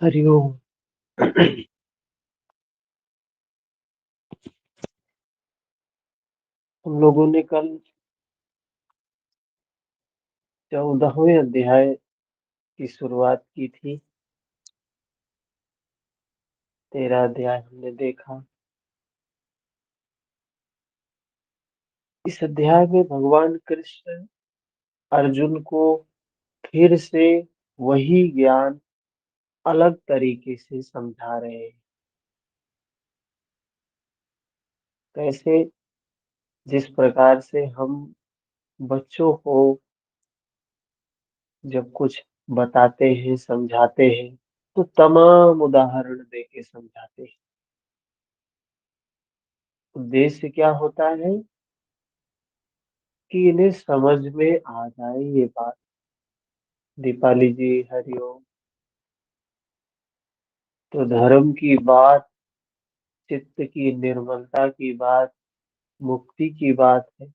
हरिओम। हम लोगों ने कल 14वें अध्याय की शुरुआत की थी। 13 अध्याय हमने देखा। इस अध्याय में भगवान कृष्ण अर्जुन को फिर से वही ज्ञान अलग तरीके से समझा रहे हैं। कैसे? जिस प्रकार से हम बच्चों को जब कुछ बताते हैं, समझाते हैं, तो तमाम उदाहरण देके समझाते हैं। उद्देश्य क्या होता है कि इन्हें समझ में आ जाए ये बात। दीपाली जी, हरिओम। तो धर्म की बात, चित्त की निर्मलता की बात, मुक्ति की बात है।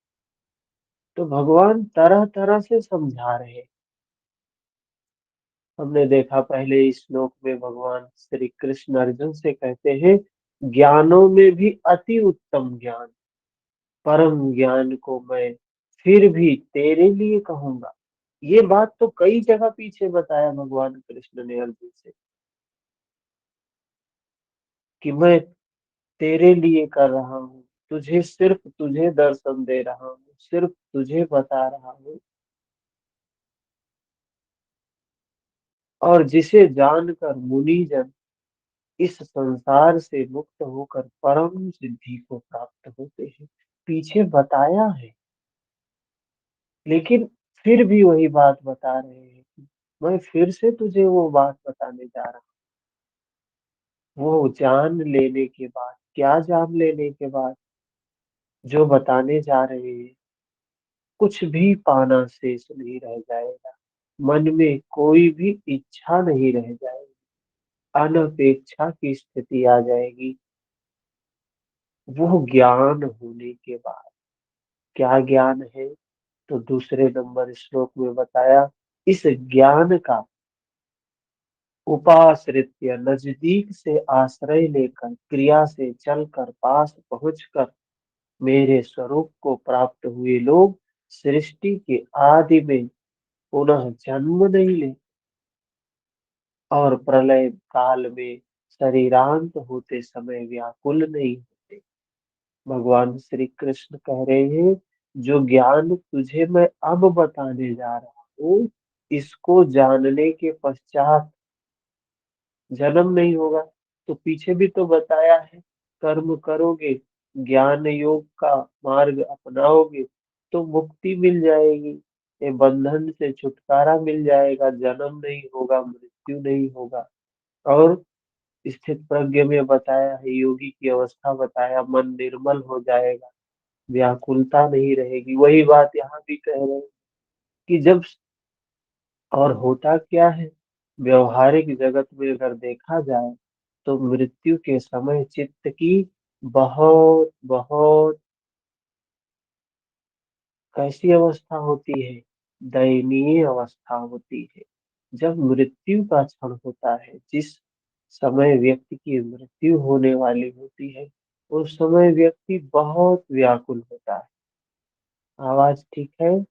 तो भगवान तरह तरह से समझा रहे हैं। हमने देखा पहले इस श्लोक में भगवान श्री कृष्ण अर्जुन से कहते हैं, ज्ञानों में भी अति उत्तम ज्ञान, परम ज्ञान को मैं फिर भी तेरे लिए कहूंगा। ये बात तो कई जगह पीछे बताया भगवान कृष्ण ने अर्जुन से कि मैं तेरे लिए कर रहा हूँ, तुझे, सिर्फ तुझे दर्शन दे रहा हूँ, सिर्फ तुझे बता रहा हूँ। और जिसे जानकर मुनिजन इस संसार से मुक्त होकर परम सिद्धि को प्राप्त होते हैं। पीछे बताया है, लेकिन फिर भी वही बात बता रहे हैं कि मैं फिर से तुझे वो बात बताने जा रहा हूँ। वो जान लेने के बाद, क्या जान लेने के बाद? जो बताने जा रहे हैं, कुछ भी पाना शेष नहीं रह जाएगा। मन में कोई भी इच्छा नहीं रह जाएगी। अनपेक्षा की स्थिति आ जाएगी वो ज्ञान होने के बाद। क्या ज्ञान है? तो दूसरे नंबर श्लोक में बताया, इस ज्ञान का उपाश्रित या नजदीक से आश्रय लेकर, क्रिया से चलकर, पास पहुंचकर मेरे स्वरूप को प्राप्त हुए लोग सृष्टि के आदि में पुनः जन्म नहीं ले और प्रलय काल में शरीरांत होते समय व्याकुल नहीं होते। भगवान श्री कृष्ण कह रहे हैं, जो ज्ञान तुझे मैं अब बताने जा रहा हूँ, इसको जानने के पश्चात जन्म नहीं होगा। तो पीछे भी तो बताया है, कर्म करोगे, ज्ञान योग का मार्ग अपनाओगे तो मुक्ति मिल जाएगी, ये बंधन से छुटकारा मिल जाएगा, जन्म नहीं होगा, मृत्यु नहीं होगा। और स्थित प्रज्ञ में बताया है, योगी की अवस्था बताया, मन निर्मल हो जाएगा, व्याकुलता नहीं रहेगी। वही बात यहाँ भी कह रहे हैं कि जब, और होता क्या है, व्यवहारिक जगत में अगर देखा जाए तो मृत्यु के समय चित्त की बहुत बहुत कैसी अवस्था होती है? दयनीय अवस्था होती है। जब मृत्यु का क्षण होता है, जिस समय व्यक्ति की मृत्यु होने वाली होती है, उस समय व्यक्ति बहुत व्याकुल होता है। आवाज ठीक है?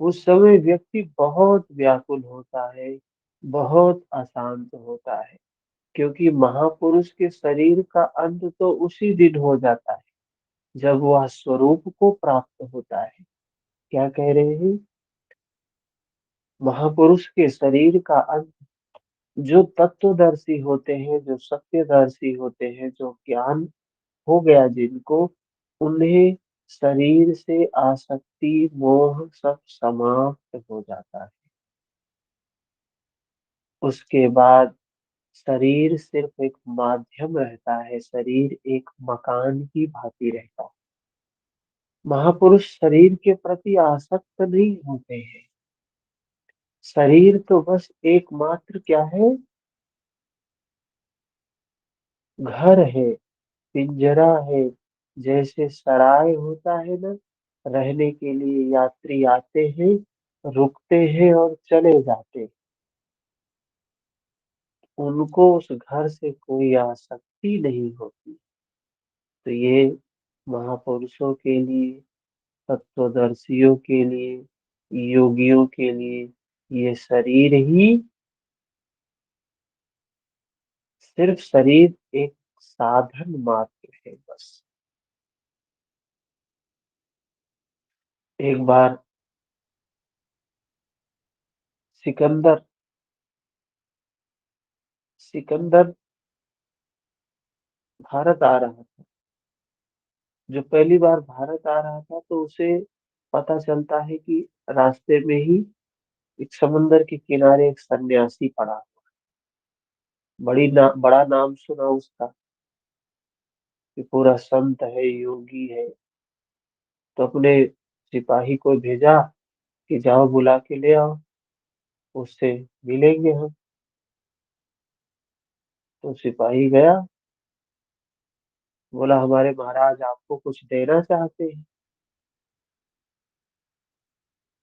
उस समय व्यक्ति बहुत व्याकुल होता है, बहुत अशांत होता है, क्योंकि महापुरुष के शरीर का अंत तो उसी दिन हो जाता है जब वह स्वरूप को प्राप्त होता है। क्या कह रहे हैं? महापुरुष के शरीर का अंत, जो तत्वदर्शी होते हैं, जो सत्यदर्शी होते हैं, जो ज्ञान हो गया जिनको, उन्हें शरीर से आसक्ति, मोह सब समाप्त हो जाता है। उसके बाद शरीर सिर्फ एक माध्यम रहता है, शरीर एक मकान की भांति रहता है। महापुरुष शरीर के प्रति आसक्त नहीं होते हैं। शरीर तो बस एकमात्र क्या है? घर है, पिंजरा है। जैसे सराय होता है ना, रहने के लिए यात्री आते हैं, रुकते हैं और चले जाते हैं। उनको उस घर से कोई आसक्ति नहीं होती। तो ये महापुरुषों के लिए, तत्वदर्शियों के लिए, योगियों के लिए ये शरीर ही, सिर्फ शरीर एक साधन मात्र है बस। एक बार सिकंदर सिकंदर भारत आ रहा था। जो पहली बार भारत आ रहा था तो उसे पता चलता है कि रास्ते में ही एक समुंदर के किनारे एक सन्यासी पड़ा। बड़ा नाम सुना उसका कि पूरा संत है, योगी है। तो अपने सिपाही को भेजा कि जाओ बुला के ले आओ, उससे मिलेंगे हम। तो सिपाही गया, बोला हमारे महाराज आपको कुछ देना चाहते हैं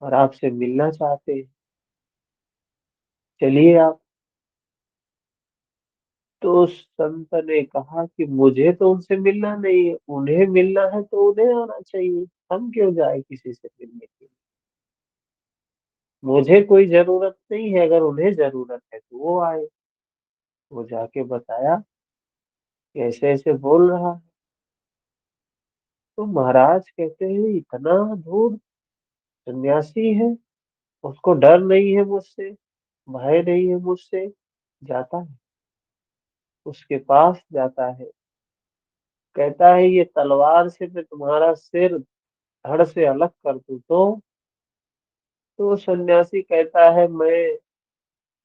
और आपसे मिलना चाहते हैं, चलिए आप। तो उस संत ने कहा कि मुझे तो उनसे मिलना नहीं है, उन्हें मिलना है तो उन्हें आना चाहिए, हम क्यों जाए किसी से मिलने के लिए। मुझे कोई जरूरत नहीं है, अगर उन्हें जरूरत है तो वो आए। वो जाके बताया कि ऐसे ऐसे बोल रहा है। तो महाराज कहते हैं इतना धूर्त सन्यासी है, उसको डर नहीं है मुझसे, भय नहीं है मुझसे। जाता है, उसके पास जाता है, कहता है ये तलवार से मैं तुम्हारा सिर धड़ से अलग कर दूं तो सन्यासी कहता है मैं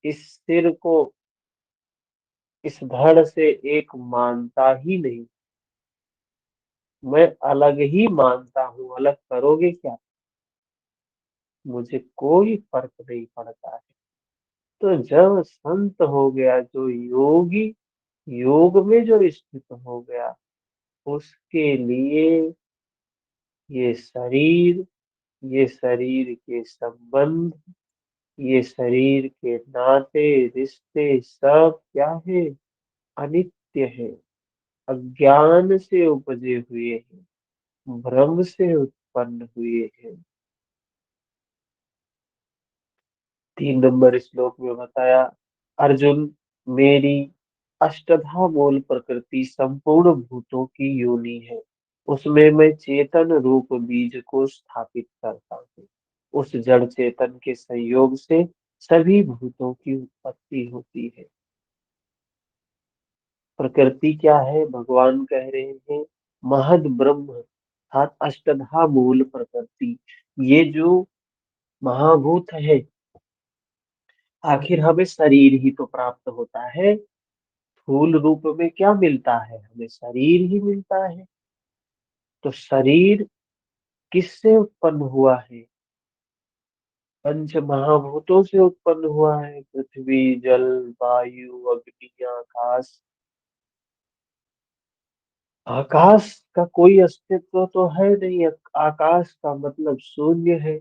इस सिर को इस धड़ से एक मानता ही नहीं, मैं अलग ही मानता हूँ, अलग करोगे क्या, मुझे कोई फर्क नहीं पड़ता है। तो जब संत हो गया, जो योगी, योग में जो स्थित हो गया, उसके लिए ये शरीर, ये शरीर के संबंध, ये शरीर के नाते रिश्ते सब क्या है, अनित्य है, अज्ञान से उपजे हुए हैं, भ्रम से उत्पन्न हुए हैं। 3 नंबर श्लोक में बताया, अर्जुन मेरी अष्टधा मूल प्रकृति संपूर्ण भूतों की योनि है, उसमें मैं चेतन रूप बीज को स्थापित करता हूँ। उस जड़ चेतन के संयोग से सभी भूतों की उत्पत्ति होती है। प्रकृति क्या है, भगवान कह रहे हैं महद ब्रह्म अर्थात अष्टधा मूल प्रकृति। ये जो महाभूत है, आखिर हमें शरीर ही तो प्राप्त होता है, स्थूल रूप में क्या मिलता है, हमें शरीर ही मिलता है। तो शरीर किससे उत्पन्न हुआ है, पंच महाभूतों से उत्पन्न हुआ है, पृथ्वी जल वायु अग्नि आकाश। आकाश का कोई अस्तित्व तो है नहीं, आकाश का मतलब शून्य है।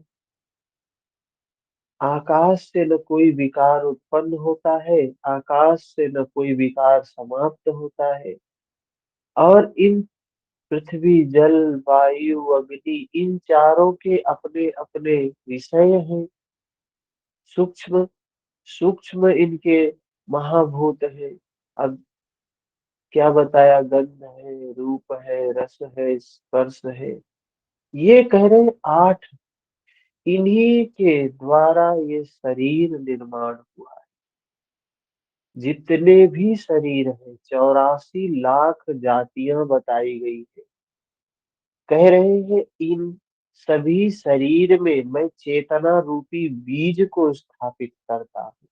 आकाश से न कोई विकार उत्पन्न होता है, आकाश से न कोई विकार समाप्त होता है। और इन पृथ्वी जल वायु अग्नि, इन चारों के अपने अपने विषय हैं, सूक्ष्म सूक्ष्म इनके महाभूत है। अब क्या बताया, गंध है, रूप है, रस है, स्पर्श है, ये कह रहे हैं 8। इन्हीं के द्वारा ये शरीर निर्माण हुआ है। जितने भी शरीर हैं, 84 लाख जातियां बताई गई है। कह रहे हैं इन सभी शरीर में मैं चेतना रूपी बीज को स्थापित करता हूँ।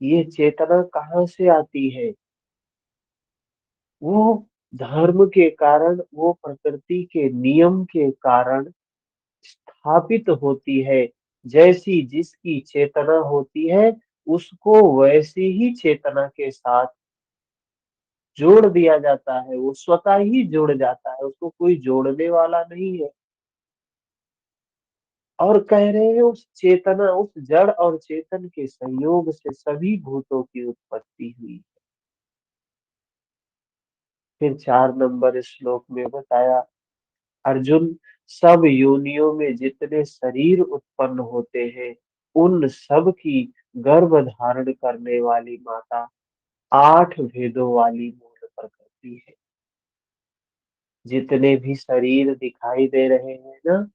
ये चेतना कहाँ से आती है, वो धर्म के कारण, वो प्रकृति के नियम के कारण स्थापित होती है। जैसी जिसकी चेतना होती है, उसको वैसी ही चेतना के साथ जोड़ दिया जाता है, वो स्वतः ही जुड़ जाता है, उसको कोई जोड़ने वाला नहीं है। और कह रहे हैं उस चेतना, उस जड़ और चेतन के संयोग से सभी भूतों की उत्पत्ति हुई। फिर 4 नंबर श्लोक में बताया, अर्जुन, सब योनियों में जितने शरीर उत्पन्न होते हैं, उन सब की गर्भ धारण करने वाली माता 8 भेदों वाली मूल प्रकृति है। जितने भी शरीर दिखाई दे रहे हैं ना,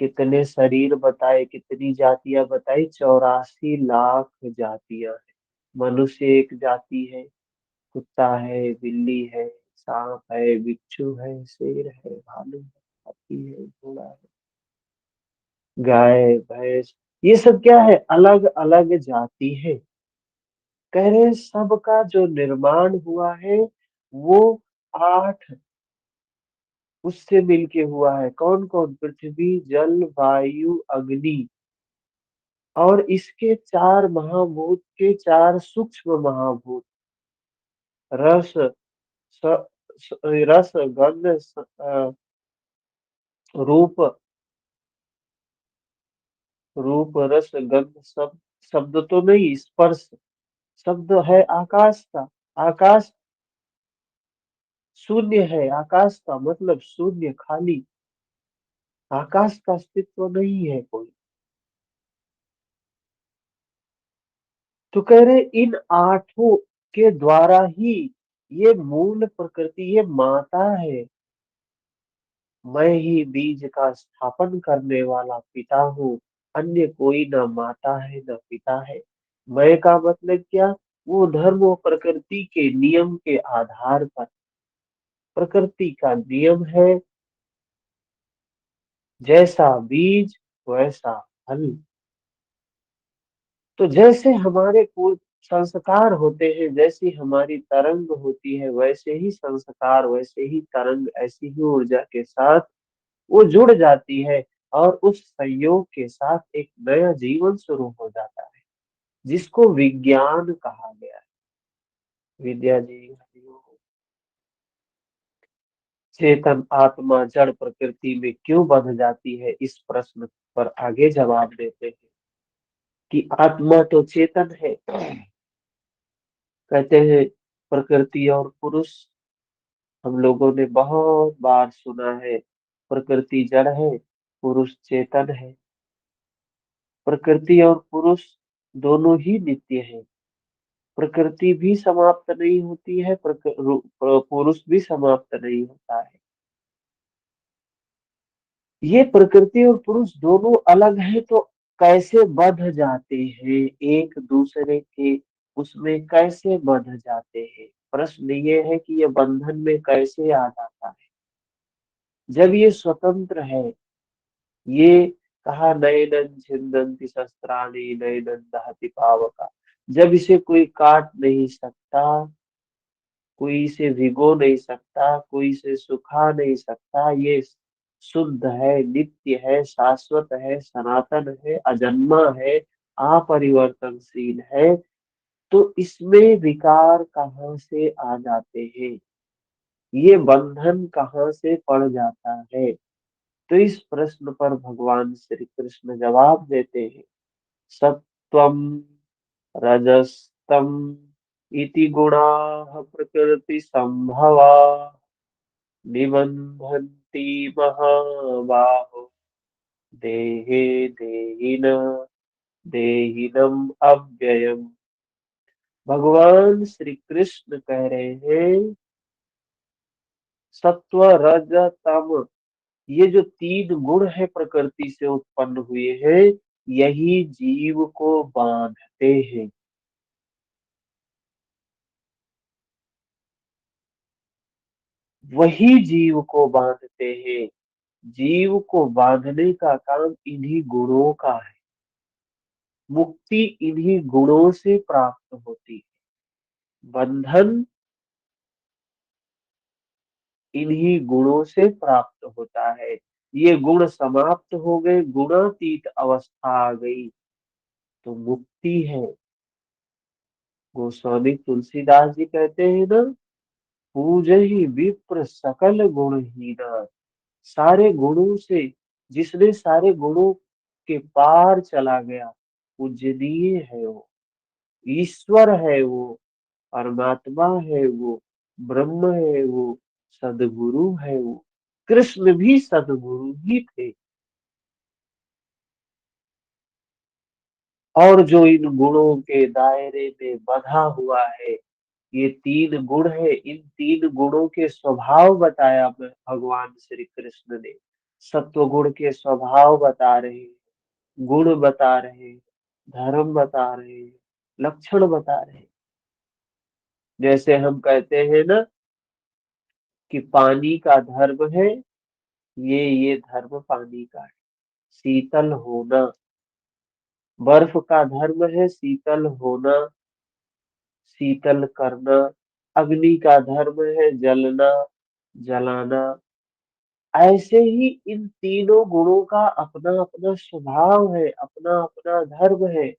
कितने शरीर बताए, कितनी जातियां बताई, 84 लाख जातियां हैं। मनुष्य एक जाति है, कुत्ता है, बिल्ली है, सांप है, बिच्छू है, शेर है, भालू है, हाथी है, घोड़ा है, गाय, भैंस, ये सब क्या है, अलग अलग जाति है। कह रहे हैं सबका जो निर्माण हुआ है वो 8 उससे मिलके हुआ है। कौन कौन? पृथ्वी, जल, वायु, अग्नि, और इसके 4 महाभूत के 4 सूक्ष्म महाभूत, रस, स, रस, गंध, रूप, रूप, रस, गंध, शब्द, शब्द तो नहीं, स्पर्श, शब्द है आकाश का। आकाश शून्य है, आकाश का मतलब शून्य, खाली। आकाश का अस्तित्व नहीं है कोई। तो कह रहे इन 8 के द्वारा ही ये मूल प्रकृति, ये माता है। मैं ही बीज का स्थापन करने वाला पिता हूँ, अन्य कोई न माता है न पिता है। मैं का मतलब क्या? वो धर्म और प्रकृति के नियम के आधार पर, प्रकृति का नियम है, जैसा बीज वैसा फल। तो जैसे हमारे कुल संस्कार होते हैं, जैसी हमारी तरंग होती है, वैसे ही संस्कार, वैसे ही तरंग, ऐसी ही ऊर्जा के साथ वो जुड़ जाती है, और उस संयोग के साथ एक नया जीवन शुरू हो जाता है, जिसको विज्ञान कहा गया है। विद्या जी, हरिओम। चेतन आत्मा जड़ प्रकृति में क्यों बंध जाती है, इस प्रश्न पर आगे जवाब देते हैं कि आत्मा तो चेतन है। कहते हैं प्रकृति और पुरुष, हम लोगों ने बहुत बार सुना है, प्रकृति जड़ है, पुरुष चेतन है। प्रकृति और पुरुष दोनों ही नित्य है। प्रकृति भी समाप्त नहीं होती है, पुरुष भी समाप्त नहीं होता है। ये प्रकृति और पुरुष दोनों अलग है, तो कैसे बंध जाते हैं एक दूसरे के, उसमें कैसे बंध जाते हैं? प्रश्न ये है कि ये बंधन में कैसे आ जाता है, जब ये स्वतंत्र है। ये कहा, नयनन छिन्दन्ति शस्त्राणि नयनन दहति पावका। जब इसे कोई काट नहीं सकता, कोई इसे भिगो नहीं सकता, कोई इसे सुखा नहीं सकता, ये शुद्ध है, नित्य है, शाश्वत है, सनातन है, अजन्मा है, अपरिवर्तनशील है, तो इसमें विकार कहाँ से आ जाते हैं? ये बंधन कहाँ से पड़ जाता है? तो इस प्रश्न पर भगवान श्री कृष्ण जवाब देते हैं, सत्वम रजस्तम इति गुणाः प्रकृति संभवा निबंधन्ति महाबाहो देहे देहिन देहिनम अव्ययम। भगवान श्री कृष्ण कह रहे हैं, सत्व रज तम, ये जो 3 गुण है प्रकृति से उत्पन्न हुए हैं, यही जीव को बांधते हैं। वही जीव को बांधते हैं। जीव को बांधने का काम इन्हीं गुणों का है। मुक्ति इन्हीं गुणों से प्राप्त होती है। बंधन इन्हीं गुणों से प्राप्त होता है। ये गुण समाप्त हो गए, गुणातीत अवस्था आ गई, तो मुक्ति है। गोस्वामी तुलसीदास जी कहते हैं ना, पूजहि विप्र सकल गुणहीना। सारे गुणों से जिसने सारे गुणों के पार चला गया, पूजनीय है वो, ईश्वर है वो, परमात्मा है वो, ब्रह्म है वो, सदगुरु है वो। कृष्ण भी सदगुरु ही थे। और जो इन गुणों के दायरे में बंधा हुआ है, ये तीन गुण है, इन तीन गुणों के स्वभाव बताया भगवान श्री कृष्ण ने। सत्व गुण के स्वभाव बता रहे हैं, गुण बता रहे हैं, धर्म बता रहे हैं, लक्षण बता रहे हैं। जैसे हम कहते हैं ना कि पानी का धर्म है, ये धर्म पानी का है, शीतल होना। बर्फ का धर्म है शीतल होना, शीतल करना। अग्नि का धर्म है जलना, जलाना। ऐसे ही इन तीनों गुणों का अपना अपना स्वभाव है, अपना अपना धर्म है।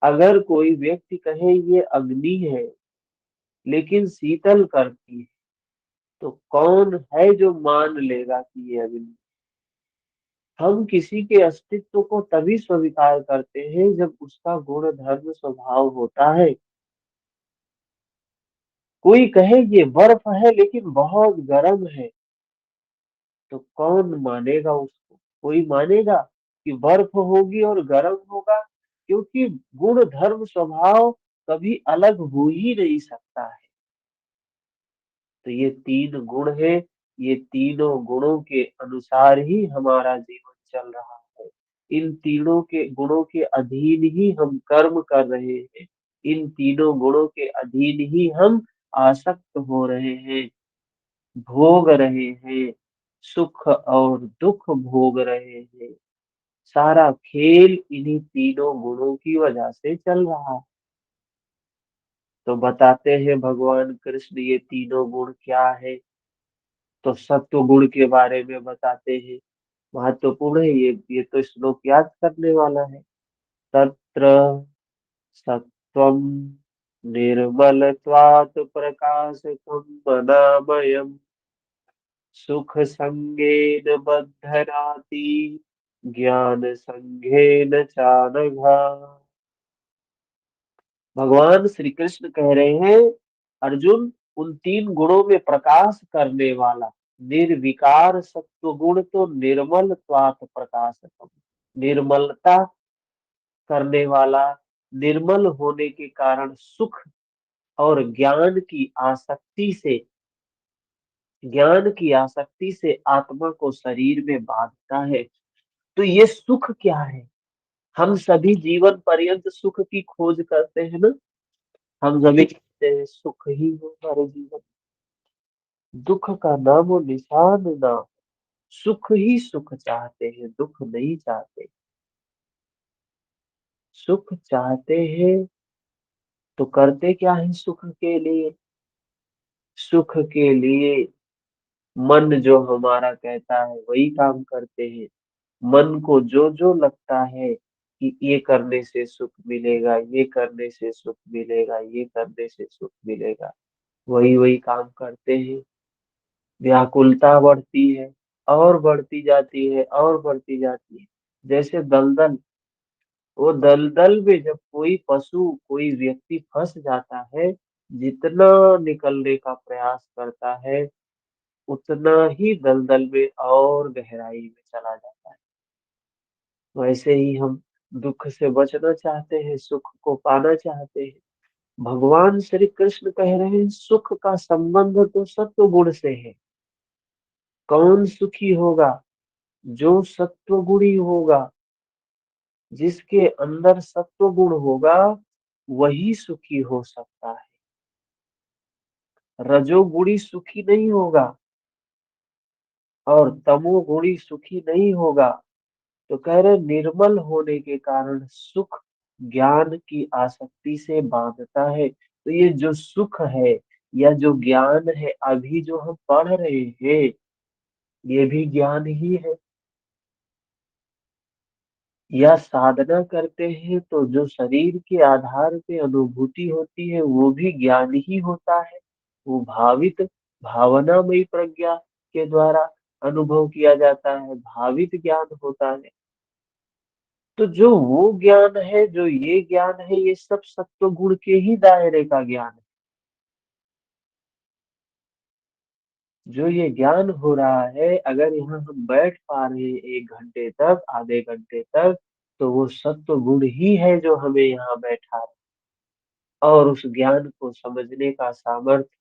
अगर कोई व्यक्ति कहे ये अग्नि है लेकिन शीतल करती है, तो कौन है जो मान लेगा कि ये अग्नि। हम किसी के अस्तित्व को तभी स्वीकार करते हैं जब उसका गुण धर्म स्वभाव होता है। कोई कहे ये बर्फ है लेकिन बहुत गर्म है, तो कौन मानेगा उसको। कोई मानेगा कि बर्फ होगी और गर्म होगा, क्योंकि गुण धर्म स्वभाव कभी अलग हो ही नहीं सकता है। तो ये तीन गुण है, ये तीनों गुणों के अनुसार ही हमारा जीवन चल रहा है। इन तीनों के गुणों के अधीन ही हम कर्म कर रहे हैं। इन तीनों गुणों के अधीन ही हम आसक्त हो रहे हैं, भोग रहे हैं, सुख और दुख भोग रहे हैं। सारा खेल इन्हीं तीनों गुणों की वजह से चल रहा है। तो बताते हैं भगवान कृष्ण ये तीनों गुण क्या है। तो सत्व गुण के बारे में बताते हैं। महत्वपूर्ण है ये तो श्लोक याद करने वाला है। तत्र सत्वं निर्मलत्वात् प्रकाशकं मनामयम् सुख संगेन बद्धनाति ज्ञान संघेन चानघा। भगवान श्री कृष्ण कह रहे हैं, अर्जुन, उन तीन गुणों में प्रकाश करने वाला निर्विकार सत्व गुण तो निर्मल त्वात् प्रकाशकम, निर्मलता करने वाला, निर्मल होने के कारण सुख और ज्ञान की आसक्ति से आत्मा को शरीर में बांधता है। तो ये सुख क्या है। हम सभी जीवन पर्यंत सुख की खोज करते हैं ना। हम सभी कहते हैं सुख ही हो हमारे जीवन, दुख का नामो निशान ना। सुख ही सुख चाहते हैं, दुख नहीं चाहते। सुख चाहते हैं तो करते क्या है सुख के लिए। सुख के लिए मन जो हमारा कहता है वही काम करते हैं। मन को जो जो लगता है कि ये करने से सुख मिलेगा, ये करने से सुख मिलेगा, ये करने से सुख मिलेगा, वही वही काम करते हैं। व्याकुलता बढ़ती है और बढ़ती जाती है और बढ़ती जाती है। जैसे दलदल, वो दलदल में जब कोई पशु कोई व्यक्ति फंस जाता है, जितना निकलने का प्रयास करता है उतना ही दलदल में और गहराई में चला जाता है। वैसे ही हम दुख से बचना चाहते हैं, सुख को पाना चाहते हैं। भगवान श्री कृष्ण कह रहे हैं सुख का संबंध तो सत्व गुण से है। कौन सुखी होगा, जो सत्व गुणी होगा, जिसके अंदर सत्व गुण होगा वही सुखी हो सकता है। रजोगुणी सुखी नहीं होगा और तमोगुणी सुखी नहीं होगा। तो कह रहे निर्मल होने के कारण सुख ज्ञान की आसक्ति से बांधता है। तो ये जो सुख है या जो ज्ञान है अभी जो हम पढ़ रहे हैं, ये भी ज्ञान ही है। या साधना करते हैं तो जो शरीर के आधार पे अनुभूति होती है वो भी ज्ञान ही होता है। वो भावित भावनामयी प्रज्ञा के द्वारा अनुभव किया जाता है, भावित ज्ञान होता है। तो जो वो ज्ञान है, जो ये ज्ञान है, ये सब सत्व गुण के ही दायरे का ज्ञान है। जो ये ज्ञान हो रहा है, अगर यहाँ हम बैठ पा रहे हैं 1 घंटे तक, आधे घंटे तक, तो वो सत्व गुण ही है जो हमें यहाँ बैठा है। और उस ज्ञान को समझने का सामर्थ्य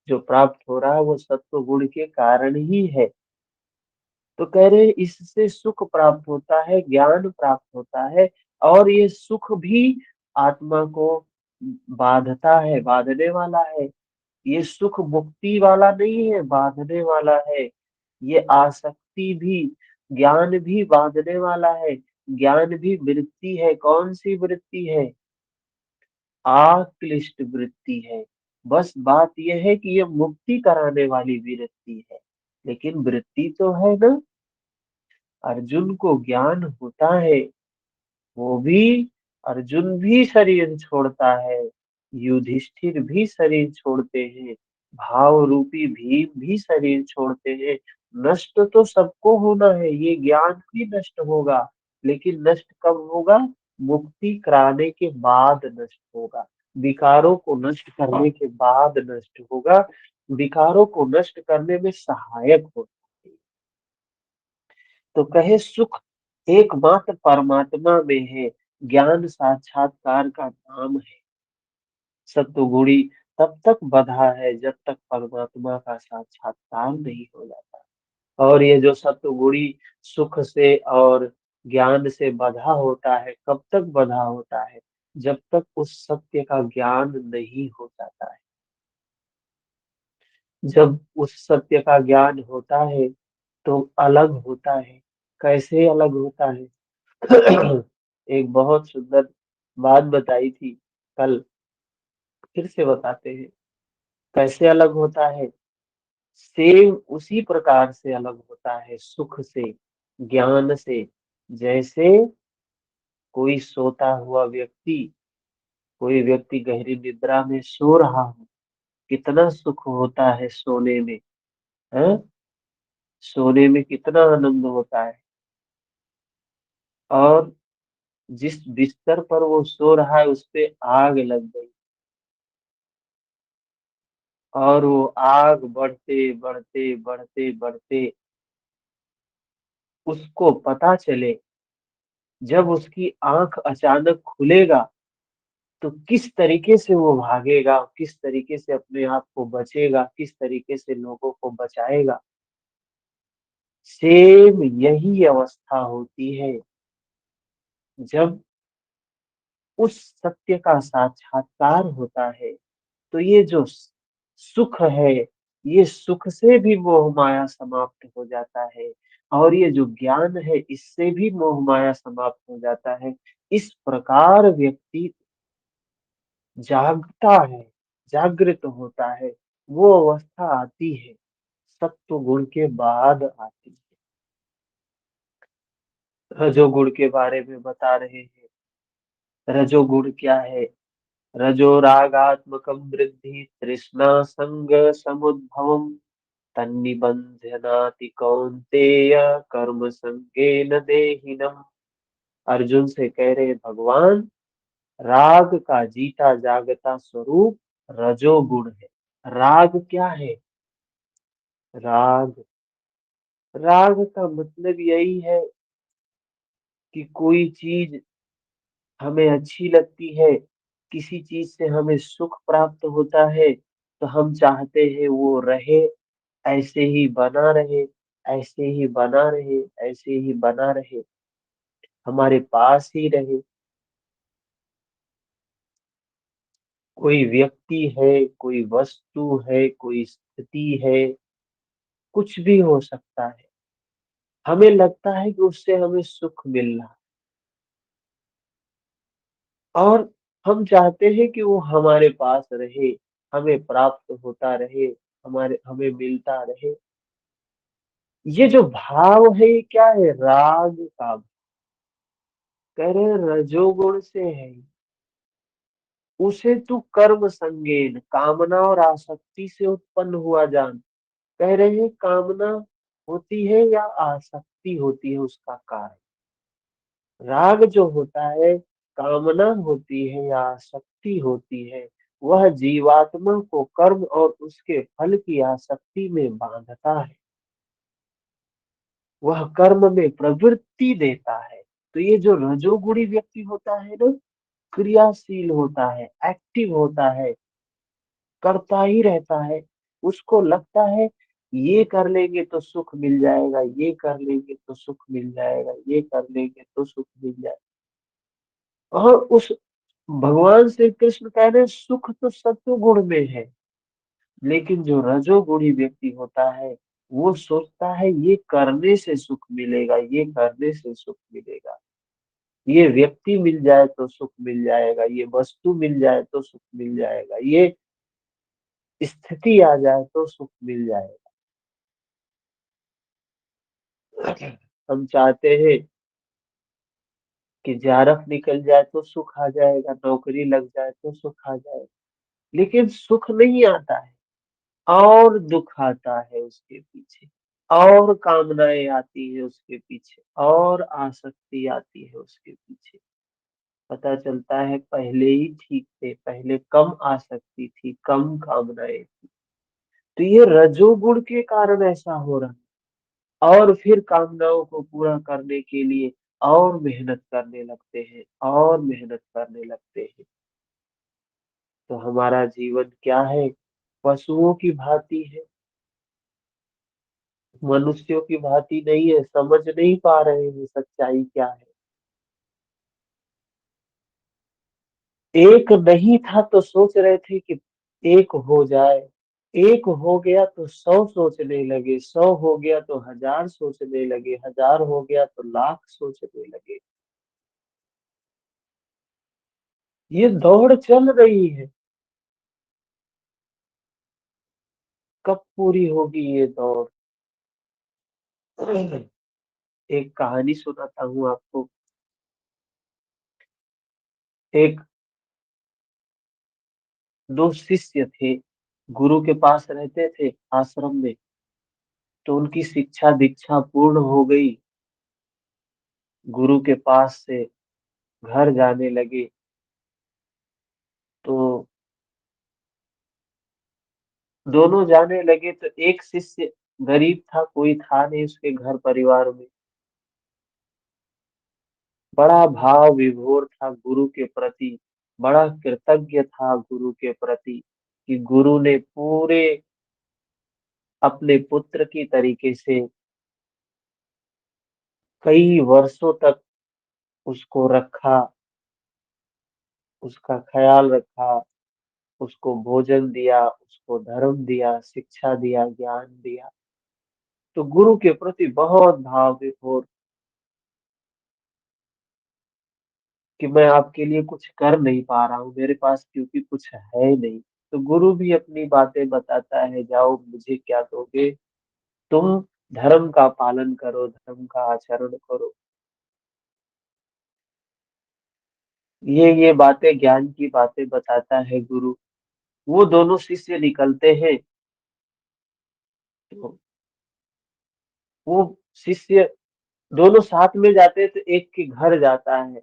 जो प्राप्त हो रहा है, वो सत्व गुण के कारण ही है। तो कह रहे हैं, इससे सुख प्राप्त होता है, ज्ञान प्राप्त होता है, और ये सुख भी आत्मा को बांधता है, बांधने वाला है। ये सुख मुक्ति वाला नहीं है, बांधने वाला है। ये आसक्ति भी, ज्ञान भी बांधने वाला है। ज्ञान भी वृत्ति है। कौन सी वृत्ति है? आक्लिष्ट वृत्ति है। बस बात यह है कि ये मुक्ति कराने वाली वृत्ति है, लेकिन वृत्ति तो है ना। अर्जुन को ज्ञान होता है, वो भी, अर्जुन भी शरीर छोड़ता है, युधिष्ठिर भी शरीर छोड़ते हैं, भाव रूपी भीम भी शरीर छोड़ते हैं। नष्ट तो सबको होना है, ये ज्ञान भी नष्ट होगा, लेकिन नष्ट कब होगा? मुक्ति कराने के बाद नष्ट होगा। विकारों को नष्ट करने के बाद नष्ट होगा। विकारों को नष्ट करने में सहायक होता है। तो कहे, सुख एकमात्र परमात्मा में है, ज्ञान साक्षात्कार का नाम है। सत्वगुणी तब तक बधा है जब तक परमात्मा का साक्षात्कार नहीं हो जाता। और ये जो सत्वगुणी सुख से और ज्ञान से बधा होता है, कब तक बधा होता है? जब तक उस सत्य का ज्ञान नहीं हो जाता है। जब उस सत्य का ज्ञान होता है तो अलग होता है। कैसे अलग होता है? एक बहुत सुंदर बात बताई थी कल, फिर से बताते हैं। कैसे अलग होता है? सेम उसी प्रकार से अलग होता है, सुख से, ज्ञान से। जैसे कोई सोता हुआ व्यक्ति, कोई व्यक्ति गहरी निद्रा में सो रहा हो, कितना सुख होता है सोने में, है? सोने में कितना आनंद होता है। और जिस बिस्तर पर वो सो रहा है, उस पे आग लग गई, और वो आग बढ़ते बढ़ते बढ़ते बढ़ते उसको पता चले, जब उसकी आंख अचानक खुलेगा, तो किस तरीके से वो भागेगा, किस तरीके से अपने आप को बचेगा, किस तरीके से लोगों को बचाएगा। सेम यही अवस्था होती है जब उस सत्य का साक्षात्कार होता है। तो ये जो सुख है, ये सुख से भी मोह माया समाप्त हो जाता है, और ये जो ज्ञान है, इससे भी मोह माया समाप्त हो जाता है। इस प्रकार व्यक्ति जागता है, जागृत होता है। वो अवस्था आती है, सत्व गुण के बाद आती है। रजोगुण के बारे में बता रहे हैं। रजोगुण क्या है? रजो रागात्मकं वृद्धि तृष्णा संग समुद्भवम् तन्निबध्यनाति कौन्तेय कर्म संगेन देहिनम्। अर्जुन से कह रहे भगवान, राग का जीता जागता स्वरूप रजोगुण है। राग क्या है? राग, राग का मतलब यही है कि कोई चीज हमें अच्छी लगती है, किसी चीज से हमें सुख प्राप्त होता है, तो हम चाहते हैं वो रहे, ऐसे ही बना रहे, ऐसे ही बना रहे, ऐसे ही बना रहे, हमारे पास ही रहे। कोई व्यक्ति है, कोई वस्तु है, कोई स्थिति है, कुछ भी हो सकता है। हमें लगता है कि उससे हमें सुख मिल रहा है, और हम चाहते हैं कि वो हमारे पास रहे, हमें प्राप्त होता रहे, हमारे हमें मिलता रहे। ये जो भाव है, ये क्या है? राग का। कह रहे हैं, रजोगुण से है। उसे तू कर्म संगेन, कामना और आसक्ति से उत्पन्न हुआ जान। कह रहे हैं कामना होती है या आसक्ति होती है उसका कार्य। राग जो होता है, कामना होती है या आसक्ति होती है, वह जीवात्मा को कर्म और उसके फल की आसक्ति में बांधता है, वह कर्म में प्रवृत्ति देता है। तो ये जो रजोगुणी व्यक्ति होता है ना, क्रियाशील होता है, एक्टिव होता है, करता ही रहता है। उसको लगता है ये कर लेंगे तो सुख मिल जाएगा, ये कर लेंगे तो सुख मिल जाएगा, ये कर लेंगे तो सुख मिल जाएगा। और उस भगवान श्री कृष्ण कह रहे हैं सुख तो सत्व गुण में है, लेकिन जो रजोगुणी व्यक्ति होता है वो सोचता है ये करने से सुख मिलेगा, ये करने से सुख मिलेगा, ये व्यक्ति मिल जाए तो सुख मिल जाएगा, ये वस्तु मिल जाए तो सुख मिल जाएगा, ये स्थिति आ जाए तो सुख मिल जाएगा। हम चाहते हैं कि JRF निकल जाए तो सुख आ जाएगा, नौकरी लग जाए तो सुख आ जाएगा, लेकिन सुख नहीं आता है, और दुख आता है उसके पीछे, और कामनाएं आती है उसके पीछे, और आसक्ति आती है उसके पीछे। पता चलता है पहले ही ठीक थे, पहले कम आसक्ति थी, कम कामनाएं थी। तो ये रजोगुण के कारण ऐसा हो रहा है, और फिर कामनाओं को पूरा करने के लिए और मेहनत करने लगते हैं, और मेहनत करने लगते हैं। तो हमारा जीवन क्या है? पशुओं की भांति है, मनुष्यों की भांति नहीं है। समझ नहीं पा रहे हैं सच्चाई क्या है। एक नहीं था तो सोच रहे थे कि एक हो जाए, एक हो गया तो 100 सोचने लगे, 100 हो गया तो 1000 सोचने लगे, 1000 हो गया तो लाख सोचने लगे। ये दौड़ चल रही है, कब पूरी होगी ये दौड़? एक कहानी सुनाता हूँ आपको। एक दो शिष्य थे, गुरु के पास रहते थे आश्रम में। तो उनकी शिक्षा दीक्षा पूर्ण हो गई, गुरु के पास से घर जाने लगे। तो दोनों जाने लगे तो एक शिष्य गरीब था, कोई था नहीं उसके घर परिवार में, बड़ा भाव विभोर था गुरु के प्रति, बड़ा कृतज्ञ था गुरु के प्रति कि गुरु ने पूरे अपने पुत्र की तरीके से कई वर्षों तक उसको रखा, उसका ख्याल रखा, उसको भोजन दिया, उसको धर्म दिया, शिक्षा दिया, ज्ञान दिया। तो गुरु के प्रति बहुत भाव विभोर कि मैं आपके लिए कुछ कर नहीं पा रहा हूँ, मेरे पास क्योंकि कुछ है नहीं। तो गुरु भी अपनी बातें बताता है, जाओ मुझे क्या दोगे, तुम धर्म का पालन करो, धर्म का आचरण करो। ये बातें, ज्ञान की बातें बताता है गुरु। वो दोनों शिष्य निकलते हैं। तो वो शिष्य दोनों साथ में जाते हैं, तो एक के घर जाता है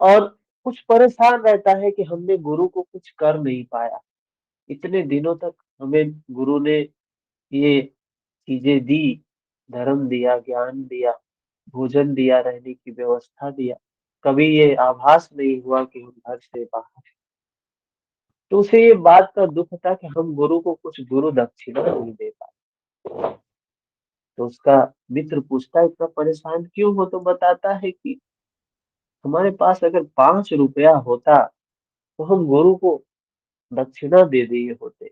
और कुछ परेशान रहता है कि हमने गुरु को कुछ कर नहीं पाया, इतने दिनों तक हमें गुरु ने ये चीजें दी, धर्म दिया, ज्ञान दिया, भोजन दिया, रहने की व्यवस्था दिया, कभी ये आभास नहीं हुआ कि हम घर से बाहर हैं। तो उसे ये बात का दुख था कि हम गुरु को कुछ गुरु दक्षिणा नहीं दे पाए। तो उसका मित्र पूछता है इतना परेशान क्यों हो? तो बताता है कि हमारे पास अगर 5 रुपया होता तो हम गुरु को दक्षिणा दे दिए होते,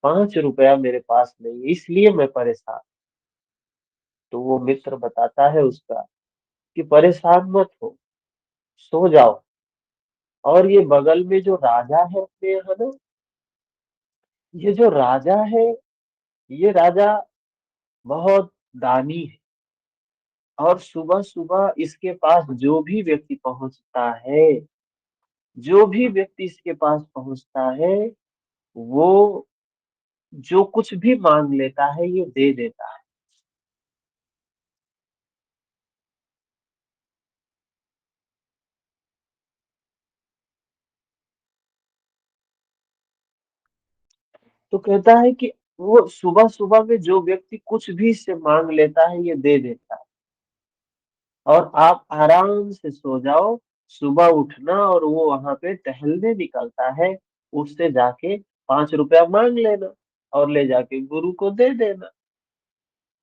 5 रुपया मेरे पास नहीं है, इसलिए मैं परेशान। तो वो मित्र बताता है उसका कि परेशान मत हो, सो जाओ। और ये बगल में जो राजा है अपने यहाँ ना, ये जो राजा है, ये राजा बहुत दानी है। और सुबह सुबह इसके पास जो भी व्यक्ति पहुंचता है, जो भी व्यक्ति इसके पास पहुंचता है, वो जो कुछ भी मांग लेता है ये दे देता है। तो कहता है कि वो सुबह-सुबह में जो व्यक्ति कुछ भी इससे माँग लेता है, ये दे देता है और आप आराम से सो जाओ, सुबह उठना और वो वहाँ पे टहलने निकलता है, उससे जाके ₹5 माँग लेना और ले जाके गुरु को दे देना।